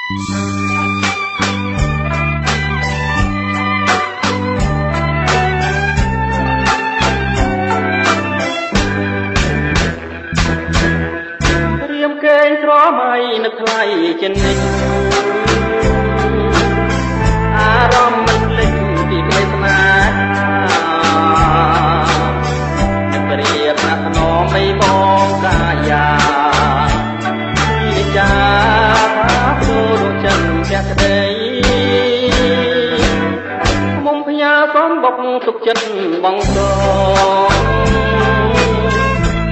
រៀមគេងស្រមៃនឹកថ្លៃចិននេះអារម្មណ៍មិនភ្លេចពីក្តីស្នេហានឹករៀបណាស់ថ្នមនៃបងកាយានិយាថាទូរចិនភក្តីមុំផ្ញើសំបុកទុកចិត្តបងក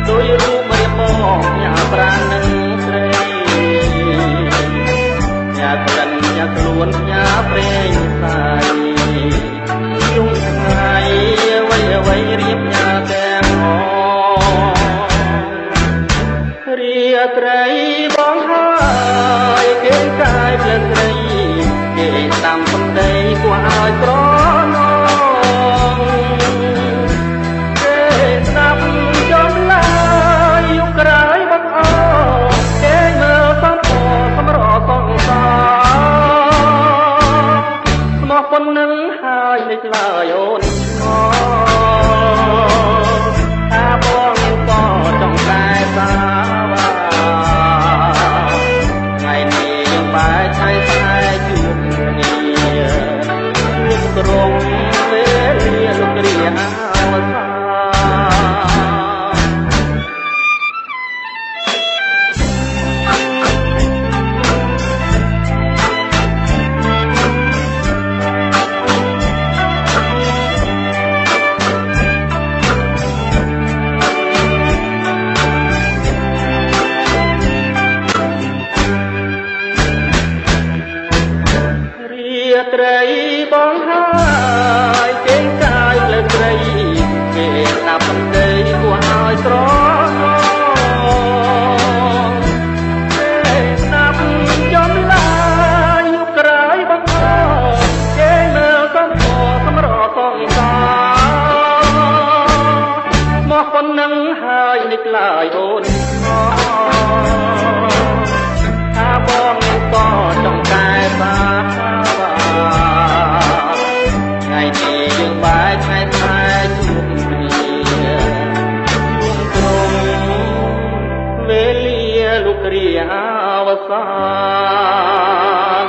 ដោយរូបរៀបបងញ៉ាប្រាណនឹងស្រីញ៉ាក្លិនញ៉ាខ្លួនញ៉ាព្រេងសាយយំថ្ងៃអ្វីអ្វីរៀបញ៉ាទាំងអរាត្រីបងហើយគេកាយភ្លើងត្រីគេតាមសំដីគួរឲ្យក្រណងគេស្ដាប់ចំឡាយយុគក្រោយបាត់អគេមើលសំពោសម្រសងសាស្មោះប៉ុណ្ណឹងហើយនេះឡើយអូនឆ្ងល់ថាបងមានក៏ចង់តែសាបាថ្ងៃនេះយើងបែកថ្ងៃស្នេហ៍ជួបគ្នាជួបក្រុងពេលលាលោកគ្រាអវសាត្រីបងហើយគេកាយលើត្រីគេស្ដាប់សំដីគួរឲ្យស្រណងគេស្ដាប់ចំឡាយយុគក្រោយបងគេមើលសំពោសម្រសងសាមកប៉ុណ្ណឹងហើយនេះឡើយអូនថាបងមានក៏ចង់តែសាថ្ងៃនេះយើងបែកថ្ងៃស្នេហ៍ជួបគ្នាជួបក្រុងវេលាលោកគ្រាអវសាន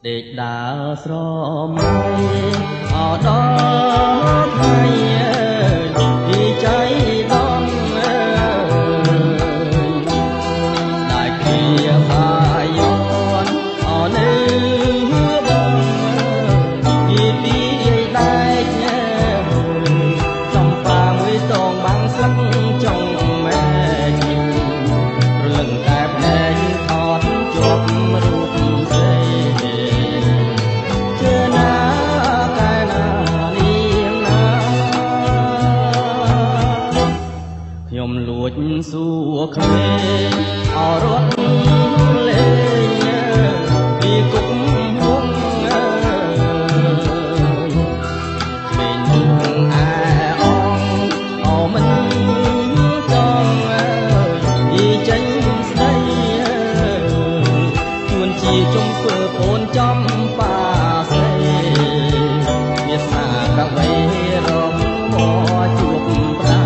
ដេកដើរស្រមៃអដល់ថ្ងៃពីใจដំได้เคลียร์พายอนអនៅបងពីได้ចំបាមួយតងបាំងស្លឹកចង់ម៉ែរលឹងតែភ្នែកថតជាប់រូបស្រីខ្ញុំលួចសួរគ្មានអរត់លេងពីគុកហុងមានអែអងអមិនចង់យីចេញស្ដីជួនជាជុំធ្វើកូនចំបាស្រីវាសាកវៃរំមកជួបប្រា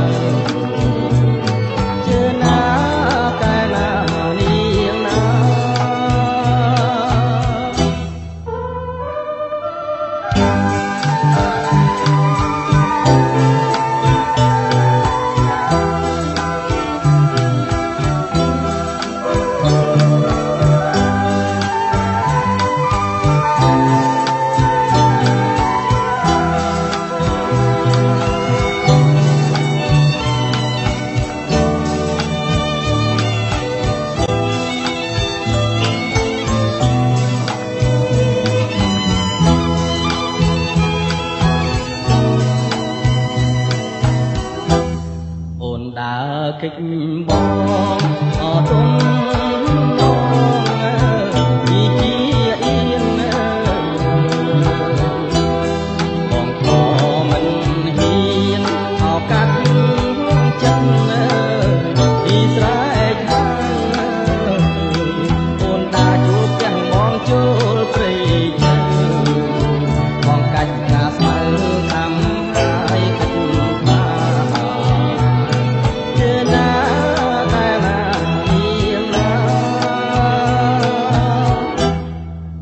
ចូលព្រៃឈើបងកាច់ណាស្មៅតាមហើយកាច់បានជឿណាតែណានាងណា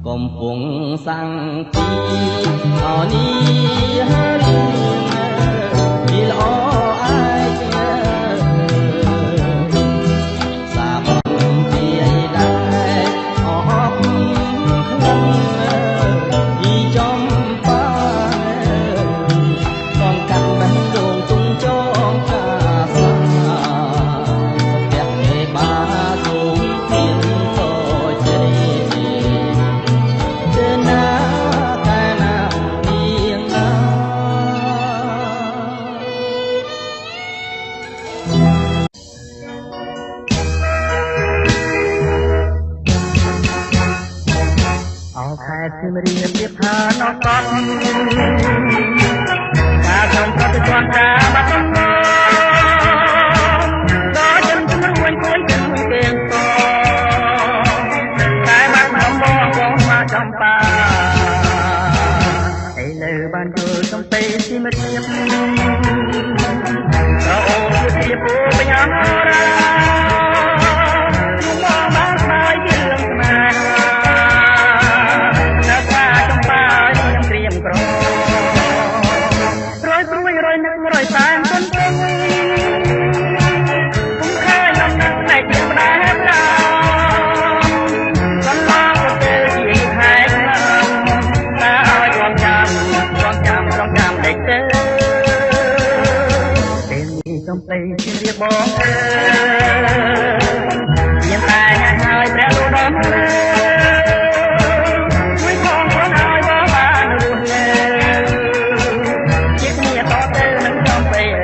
កំពុងសាំងពីអនីហើយពីល្អអាយសាបងពីដែរអបក្នុងពីចំបងកាត់បេះដូងទុំចងកាសាផ្ទះមេបាទុំទៀនតជ័យណាតែណានាងណាអោខែទីមរៀបរៀបថាណោះតន់ការសំប្រតិជាន់តាបាត់ដំណងដល់ចិនជំនួយគួយចិនទៀងតតែបាត់ដំបងបងមកចំបាឥឡូវបានយល់សំពេទីមរៀបរអូជាពូបញ្ញារាសំឡេងជារៀបបងមានតែហើយព្រះលោកដំជួយផងខ្លួនឲ្យបងបានរស់នៅជាគ្នាតទៅនឹងចំពេល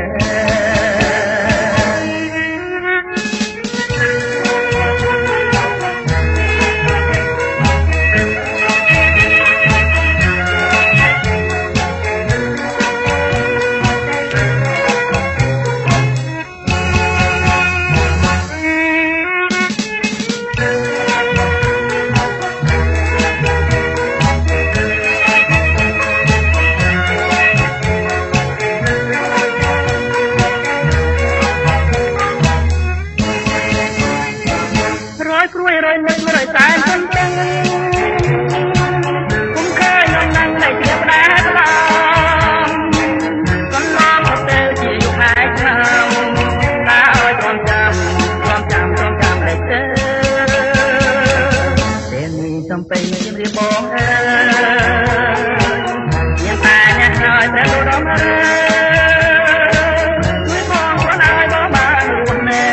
សំពេញជំរាបបងមានតែអ្នកហើយព្រះលោកដំជួយបងខ្លួនឲ្យបងបានរស់នៅ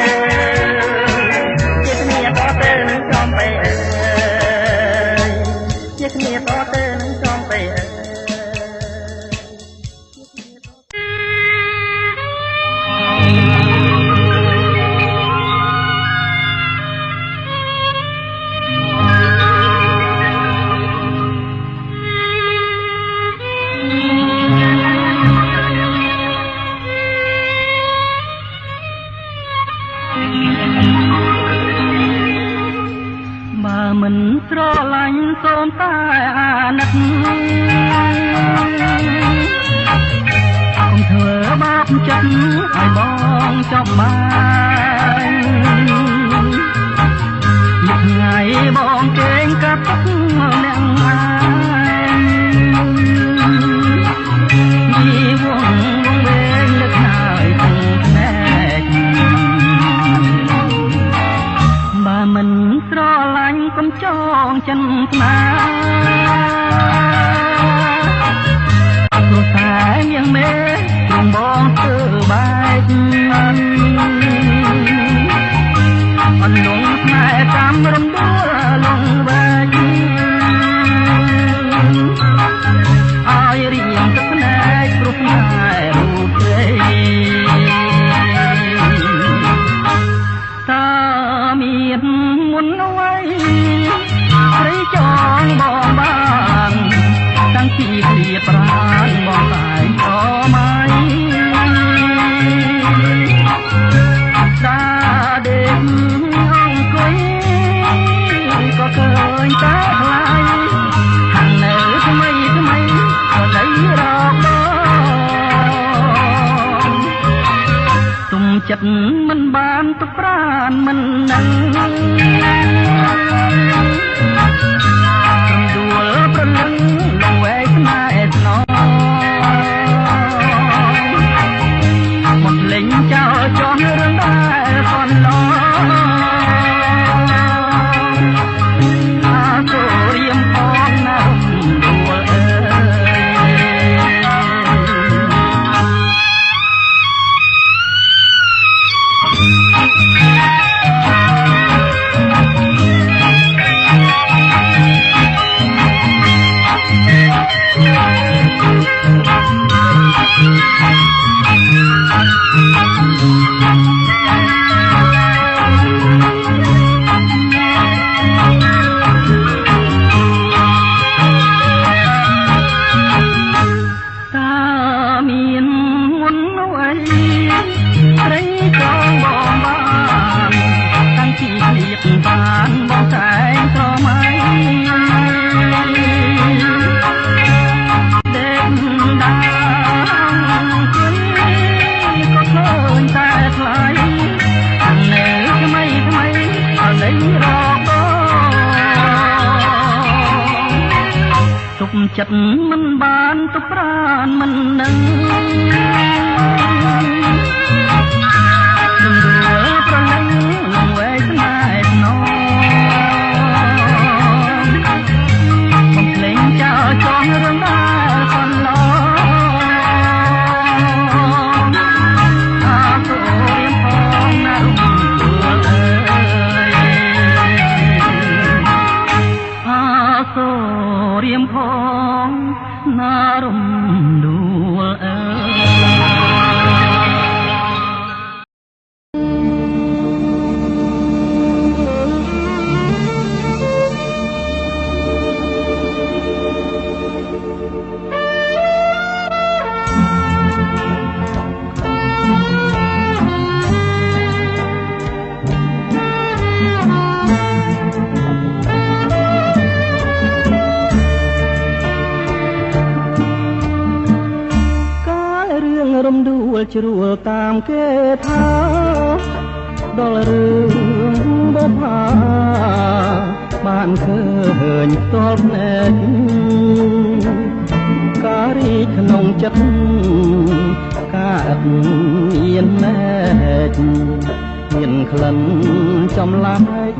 ជាគ្នាតទៅនឹងចំពេជាគ្នាតទៅនឹងចំពេបើមិនស្រឡាញ់សូមតែអាណិតកុំធ្វើបាបចិត្តឲ្យបងចាប់បានមួយថ្ងៃបងគេងកាត់ទឹកអ្នកអាយជីវងវែងលើកហើយទាំងភ្នែកបើមិនស្រឡាញ់កុំចងចិនស្នាព្រោះតែនាងមេក្នុងបងធ្វើបែកអនលងផ្នែកតាមរំដួលលងវែកឲ្យរៀងទឹកភ្នែកព្រោះផ្នែករូបព្រៃតាមានមុនអ្វីព្រៃចងបងបាន ទុកប្រានមិននឹងដួលប្រលឹងនៅឯស្នេហ៍ស្នងមកលេងចោលចោះរឿងដែលកន្លងអាសូររៀមផងណាដួលអើបានបងតែងស្រមៃដេកដាងជិនក៏ឃើញតែថ្លៃនៅថ្មីថ្មីអលេងរកទុកចិត្តមិនបានទុកប្រានមិននឹងនឹងរួលប្រលឹងនឹងវែកស្នេហ៍ណោបំភ្លេងចោលចោះរឿងដែលកន្លងអាសូររៀមផងណារំដួលអើយអាសូររៀមផងណារំដួលអើរំដួលជ្រួលតាមគេថាដល់រឿងបុប្ផាបានឃើញផ្ទាល់ភ្នែកការីក្នុងចិត្តកើតមានណែកមានក្លិនចំឡាយ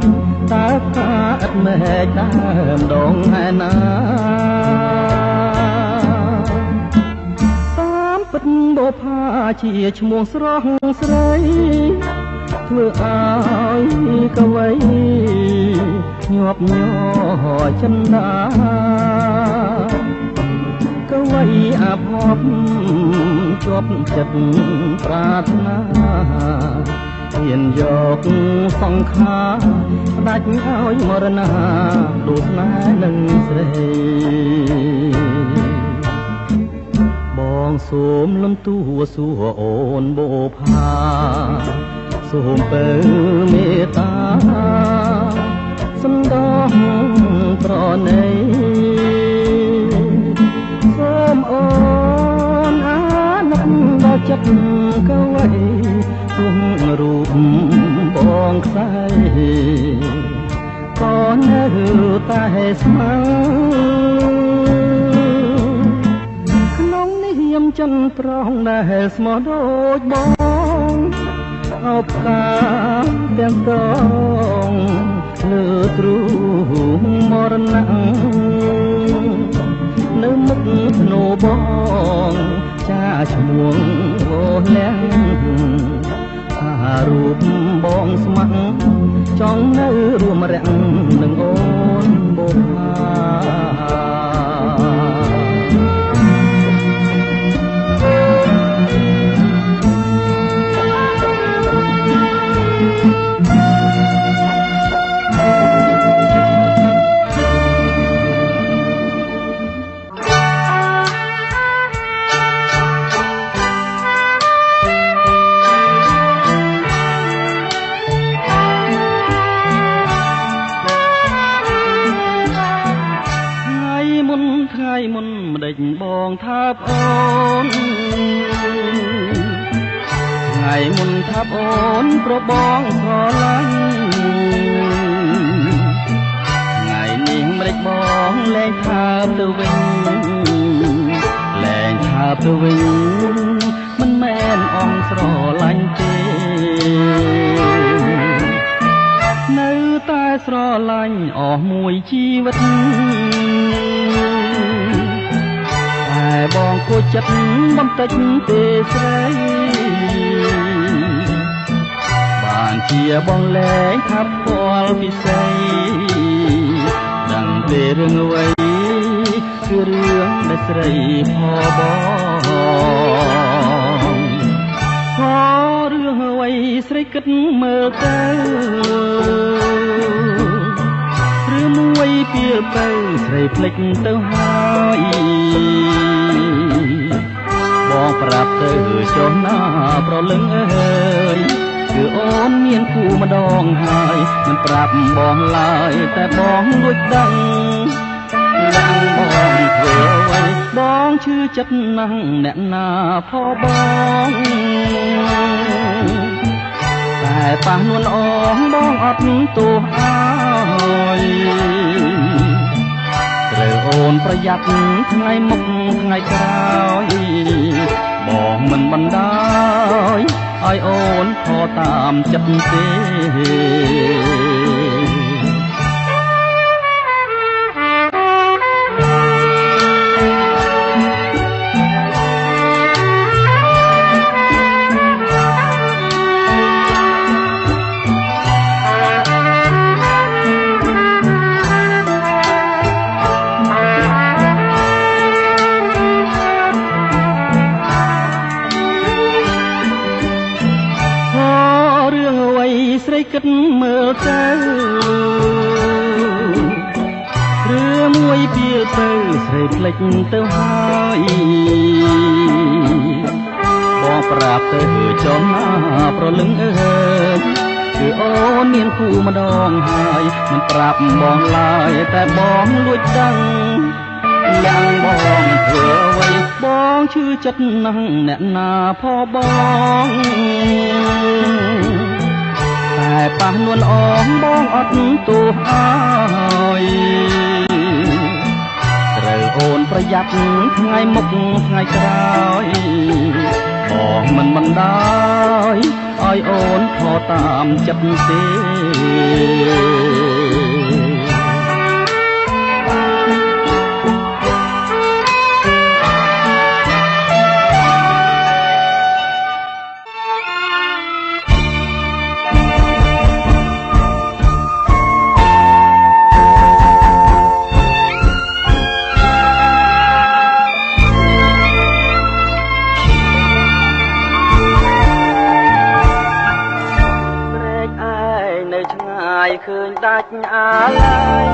តើកើតមែកដើមដងឯណាពិតបុប្ផាជាឈ្មោះស្រស់ស្រីធ្វើឲ្យកវីញាប់ញ័រចិន្តាកវីអាភពជាប់ចិត្តប្រាថ្នាហ៊ានយកសង្ខារផ្ដាច់ឲ្យមរណាដួលស្នេហ៍នឹងស្រីបងសូមលំទួសួរអូនបុប្ផាសូមពើមេត្តាសំដងប្រណីសូមអូនអាណិតដល់ចិត្តកវីទោះរូបបងខ្សែក៏នៅតែស្មៅចិនប្រងដែលស្មោះដូចបងអបកាទាំងតងលើទ្រូងមរណៈនៅមុខធ្នូបងចាឈ្មោះអូលៀងអារូបបងស្ម័គ្រចង់នៅរួមរាំងនឹងអូនបុប្ផាមុនម្ដេចបងថាអូនថ្ងៃ ថ្ងៃមុនថាអូនប្របងស្រឡាញ់ថ្ងៃនេះម្លេចបងលែងថាទៅវិញលែងថាទៅវិញមិនមែនអងស្រឡាញ់ទេនៅតែស្រឡាញ់អស់មួយជីវិតតែបងគួរចិត្តបន្តិចទេស្រីបានជាបងលែងថាផ្ទាល់ពិសីដឹងទេរឿងអ្វីគឺរឿងដែលស្រីផបងផរឿងអ្វីស្រីគិតមើលទៅឬមួយពីលទៅស្រីភ្លេចទៅហើយបងប្រាប់ទៅចុះណាប្រលឹងអើយគឺអូនមានគូម្ដងហើយមិនប្រាប់បងឡើយតែបងលួចដឹងបងធ្វើអ្វីបងឈឺចិត្តណាស់អ្នកណាផបងតែប៉ះនួនអងបងអត់ទោសអើយត្រូវអូនប្រយ័ត្នថ្ងៃមុខថ្ងៃក្រោយបងមិនបណ្ដោយឲ្យអូនខកតាមចិត្តទេស្រីគិតមើលទៅរឿងមួយពីលទៅស្រីភ្លេចទៅហើយបងប្រាប់ទៅចុះណាប្រលឹងអើយគឺអូនមានគូម្ដងហើយមិនប្រាប់បងឡើយតែបងលួចដឹងយ៉ាងបងធ្វើអ្វីបងឈឺចិត្តណាស់អ្នកណាផបងតែប៉ះនួនអងបងអត់ទោសអើយត្រូវអូនប្រយ័ត្នថ្ងៃមុខថ្ងៃក្រោយបងមិនបណ្ដោយឲ្យអូនខកតាមចិត្តទេឃើញដាច់អាឡ័យ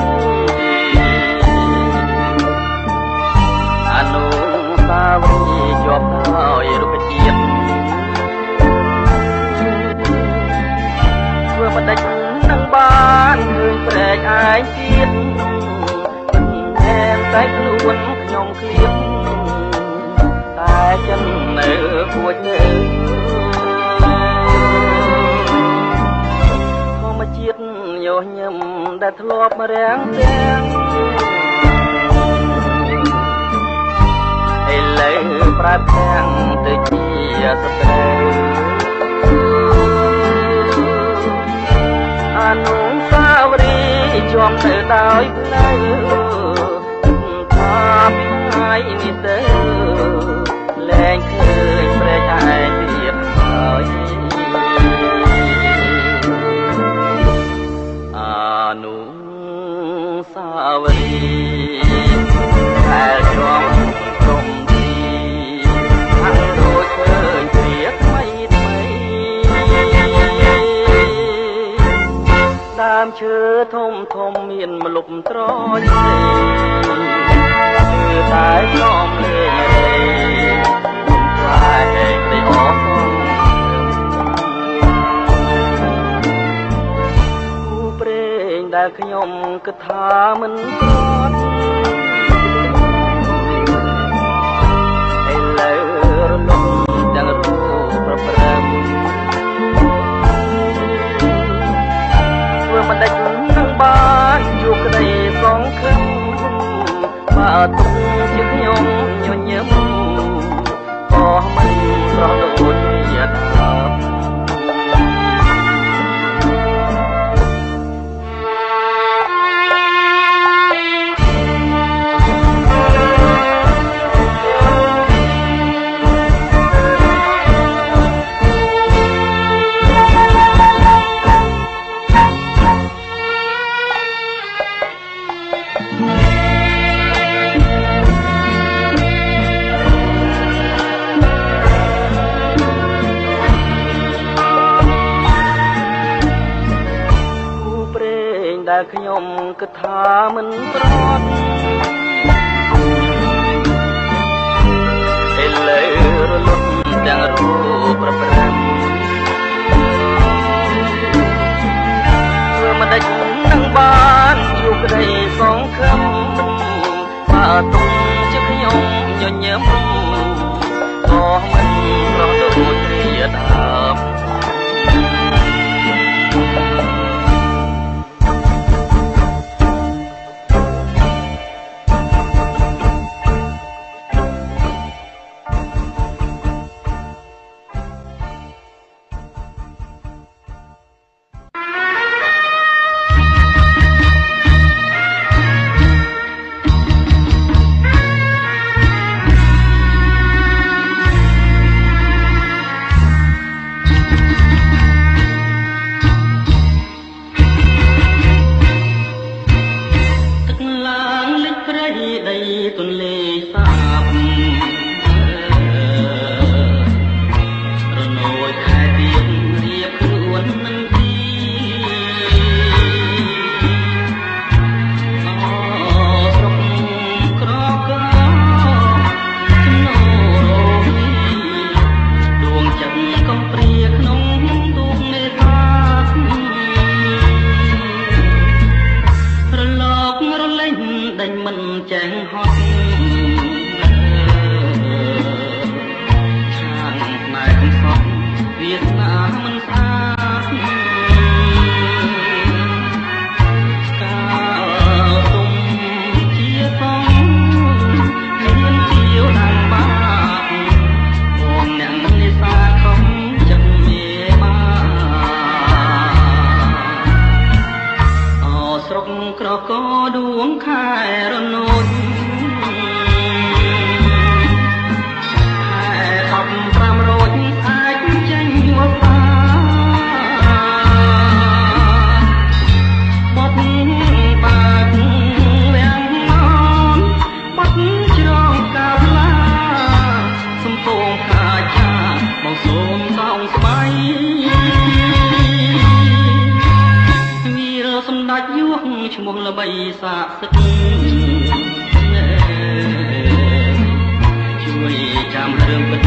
អនុស្សាវរីយ៍ជាប់ដោយរុក្ខជាតិធ្វើមិនដេចនឹងបានឃើញព្រែកឯងទៀតមិនមែនតែខ្លួនខ្ញុំឃ្លៀបតែចិននៅគួចទេជាតិយោញឹមដែលធ្លាប់រាំងទាំងឥឡូវប្រាប់ទាំងទៅជាសត្រូវអនុស្សាវរីយ៍ជាប់ទៅដោយផ្លូវថាពីថ្ងៃនេះទៅលែងឃើញព្រែកឯងទៀតហើយអនុស្សាវរីយ៍ដែលជាប់ក្រុមទីខាងដូចឃើញព្រាថ្មីថ្មីដើមឈើធំធំមានម្លប់ត្រជាគឺតែចំលេងខ្លាយទៅអស់ដែលខ្ញុំគិតថាមិនគាត់ឥឡូវរលត់ទាំងរូបប្រព្រឹត្ត ក្តីសងខឹងបើទុកជាខ្ញុំញញឹមក៏មិនស្រស់ដូចជាដើមដែលខ្ញុំគិតថាមិនប្រត់ឥឡូវរលត់ទាំងរូបប្រប្រាំធ្វើមិនដេចនឹងបានជួបក្តីសងខឹមបើទុំជាខ្ញុំញញឹមក៏មិនប្រត់ដូចព្រាដើមឈ្មោះល្បីសាកសិទ្ធជួយចាំរឿងពិត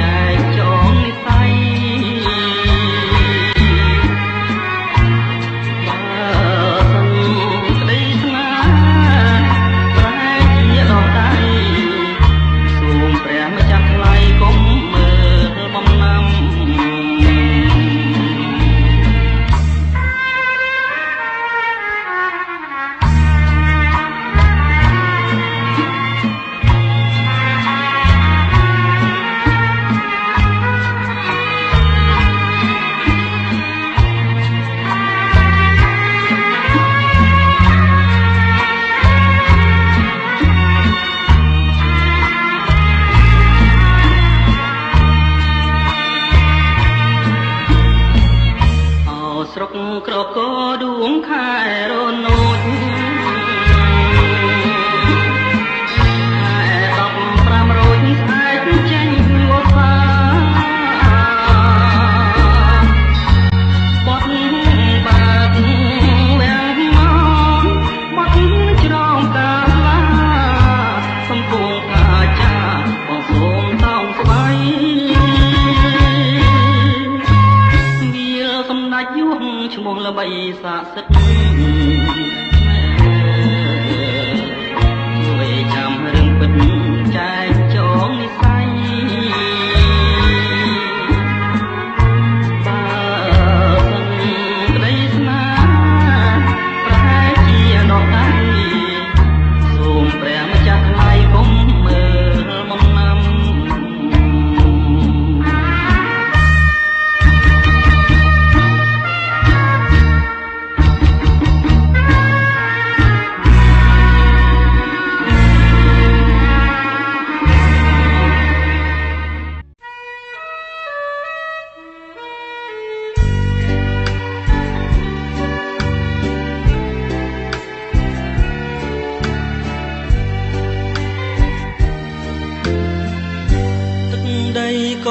ចែកចងនិស័យបើសិនក្តីស្នេហ៍ប្រែជាដងដៃសូមព្រះម្ចាស់ថ្លៃកុំមើលបំណាំស្រុកក្រកដួងខែរនោចខែ15រោចស្អែកចេញវស្សាបត់បាត់វាំងមកបត់ច្រងកាឡាសំពងកាចាបងសូមតោងស្បៃសម្ដេចយួងឈ្មោះល្បីសាកសិទ្ធជួយចាំរឿងពិតចែកចងនិស័យបើសិនក្តីស្នេហ៍ប្រហែលជាដកដៃ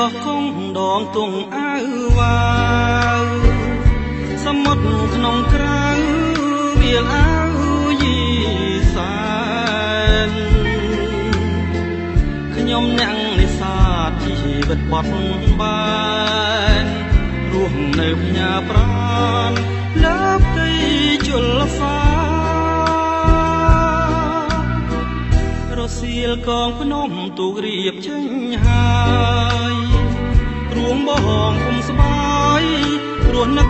ោះគង់ដងទងអៅវ៉ាវសមុទ្រក្នុងក្រៅវាលអៅយីសែនខ្ញុំអ្នកនេសាទជីវិតបត់បែនរស់នៅផ្ញើប្រាណលើផ្ទៃជលសារសៀលកងភ្នំទូករៀបចេញហើយរួងបងគុំស្បាយរស់នឹក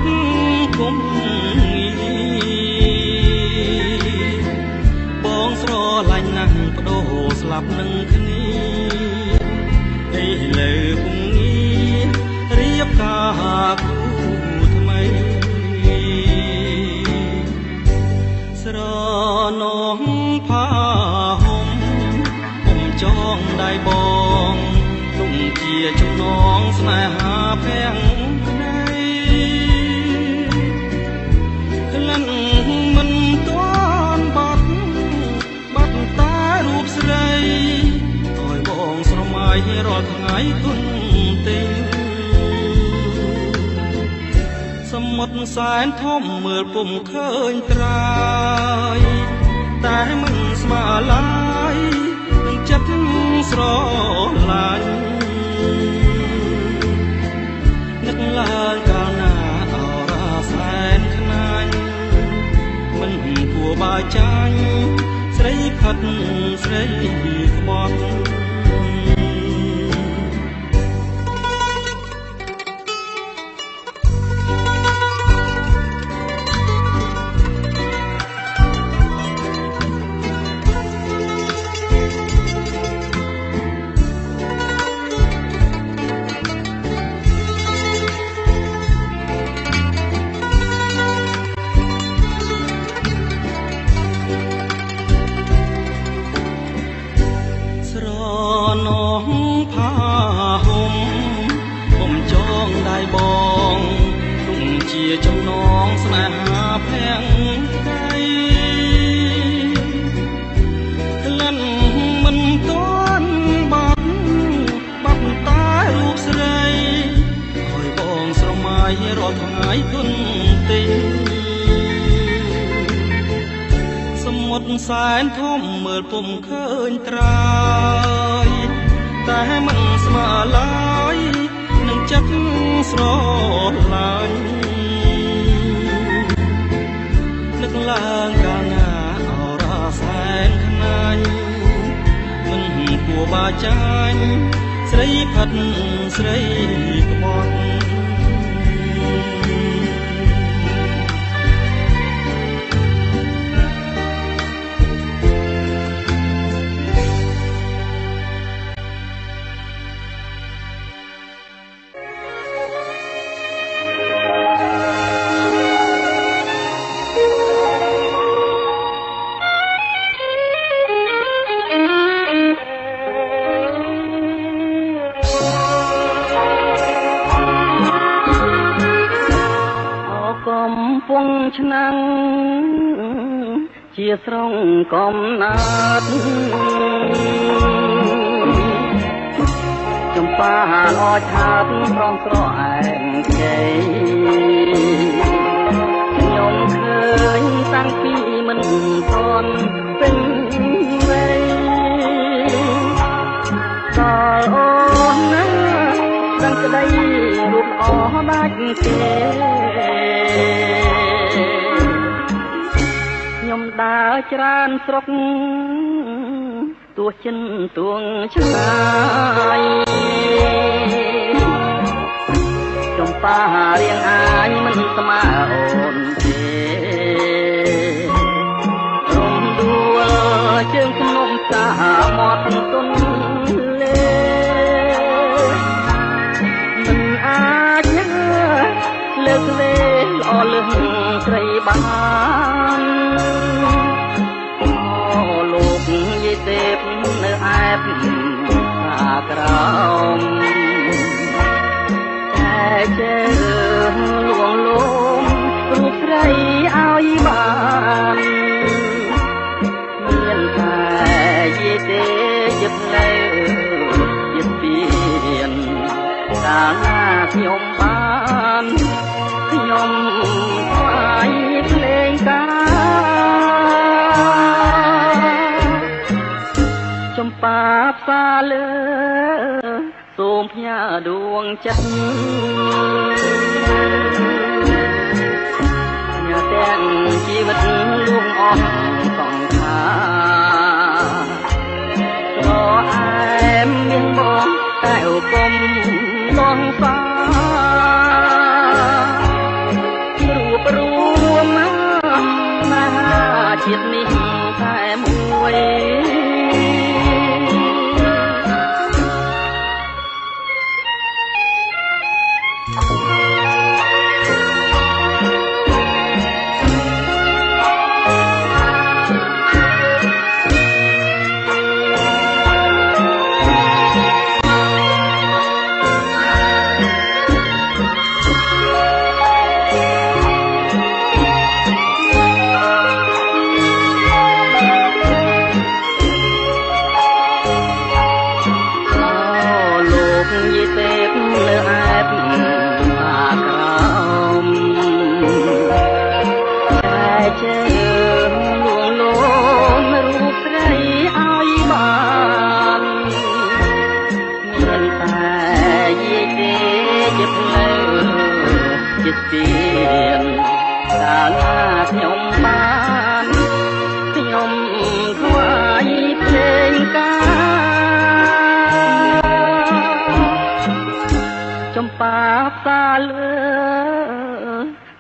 គុំបងស្រឡាញ់ណាស់បដូរស្លាប់នឹងគ្នាឥឡូវពុំងាររៀបការគូថ្មីស្រណងផាហុំពុំចងដៃបងទុំជាចំណងស្នេហាភាំងក្ដីក្លិនមិនទាន់បាត់តារូបស្រីឲ្យបងស្រមៃរាល់ថ្ងៃទុនទេសមុទ្រសែនធំមើលពុំឃើញត្រើយតែមិនស្មើឡើយនឹងចិត្តស្រឡាញ់នឹកឡើងកាលណាអរ៉ាសែនខ្នាញ់មិនគួរបើចាញ់ស្រីផាត់ស្រីក្បត់នងផាហុំពុំចងដៃបងទុំជាចំណងស្នេហាភាំងក្ដីក្លិនមិនទាន់បាត់តារូបស្រីឲ្យបងស្រមៃរាល់ថ្ងៃទុនទេសមុទ្រសែនធំមើលពុំឃើញត្រើយតែមិនស្មើឡើយនឹងចិត្តស្រឡាញ់នឹកឡើងកាលណាអរ៉ាសែនខ្នាញ់មិនគួរបាចាញ់ស្រីផាត់ស្រីក្បត់កំពុងឆ្នាំងជាស្រុងកំណើតចំប៉ាឡោឆាតព្រមស្រអែមជ័យខ្ញុំឃើញតាំងពីមិនទាន់ពេញវ័យដល់អូនណាតាំងក្តីរូបអស់ដាច់គេខ្ញុំដើរច្រើនស្រុកទោះចិនទួងឆ្ងាយចំប៉ារៀងអាញមិនស្មើអូនទេរំដួលជើងភ្នំសាមាត់ទុនលេមិនអាចលើកលេល្អលឹងត្រីបានលោកយីទេពនៅឯបខាក្រោមតែជើងលួងលោមរូបស្រីឲ្យបានមានតែយីទេយឹកនៅយឹកពីន កាលណាខ្ញុំបានខ្ញុំថ្វាយភ្លេងការចំប៉ាផ្សាលើសូមផ្ញើដួងចិត្តញ៉ាទាំងជីវិតលួងអស់សង្ខារស្រអែមមានបងតែឧបមលងសារួបរួមណាជាតិនេះតែមួយកាលណាខ្ញុំបានខ្ញុំថ្វាយភ្លេងការចំប៉ាផ្សាលើ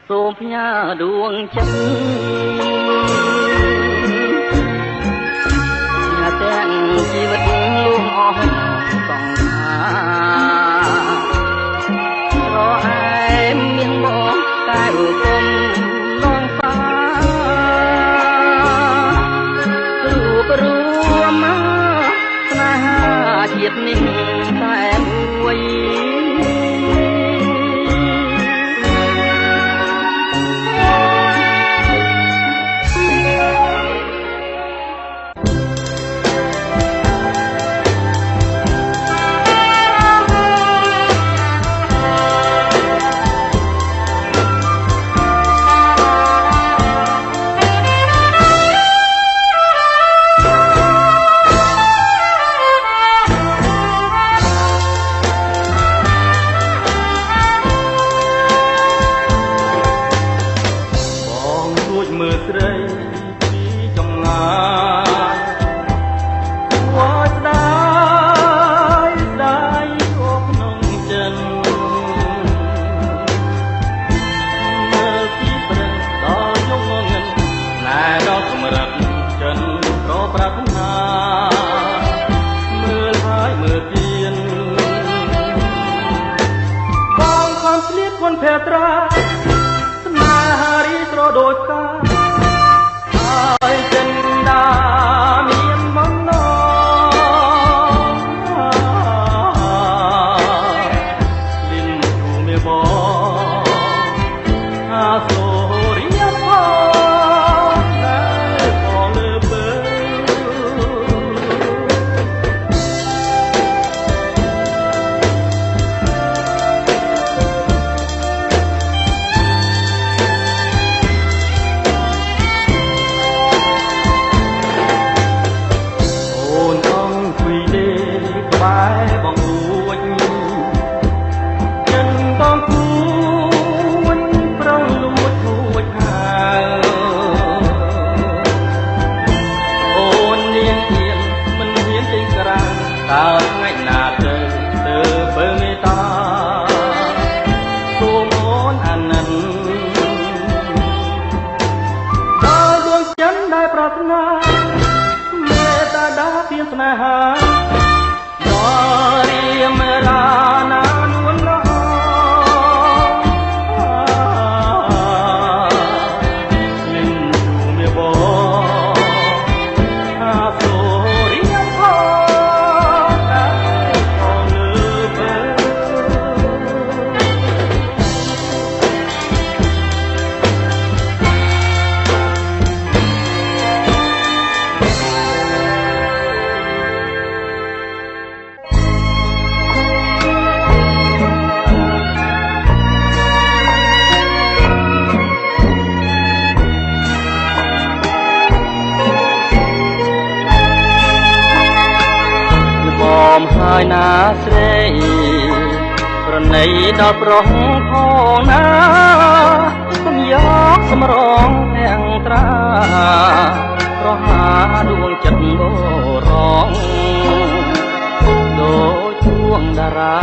សូមផ្ញើដួងចិត្តញ៉ាទាំងជីវិតលួងអស់សង្ខារអែមមានមកតែឧបមនងសារូបរួមស្នេហាជាតិនេះតែមួយភេត្រាស្នេហារីស្រដូចផ្កាហើយចិនដាមានបំណងលិនយូមេបងអាសូរីផងដែលផងលើបើតើថ្ងៃណាទៅបើមេតាសូមអូនអាណិនដល់ដួងចិត្តដែលប្រាថ្នាមេត្តាដាពីស្នេហាដល់រៀមរាណានួនល្អលិនយូមេបងអាសូរី មហើយណាស្រីប្រណីដល់ប្រុសផងណាគុំយកសម្រងទាំងត្រាប្រហាដួងចិត្តបរងដូចជួងតារា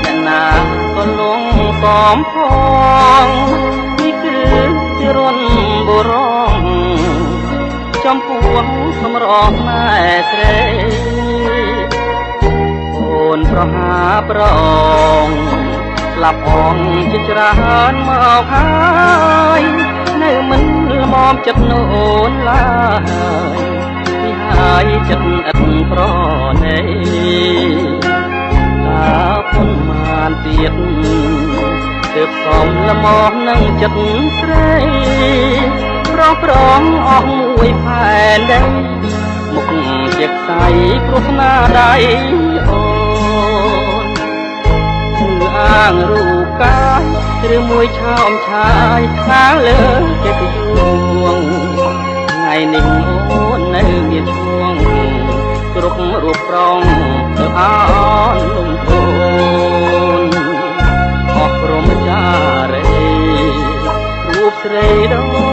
អ្នកណាក៏លងសមផងនេះគឺជារុនបុរងចំពោះសម្រងម៉ែស្រីអូនប្រហាប្រងស្លាប់អងជាច្រើនមកហើយនៅមិនល្មមចិត្តនូនឡើយពីហើយចិត្តឥតប្រណីតើពុនបានទៀតទើបសំល្មមនឹងចិត្តស្រីប្រងអស់មួយផែនដីមុខជាខ្សែព្រោះស្នាដៃអូនគឺអាងរូបកាយឬមួយឆោមឆាយខាងលើគេទៅយួងថ្ងៃនេះអូននៅមានជួងគ្រប់រូបប្រងទៅអនលំទោនអស់ព្រមចារីរូបស្រីដ៏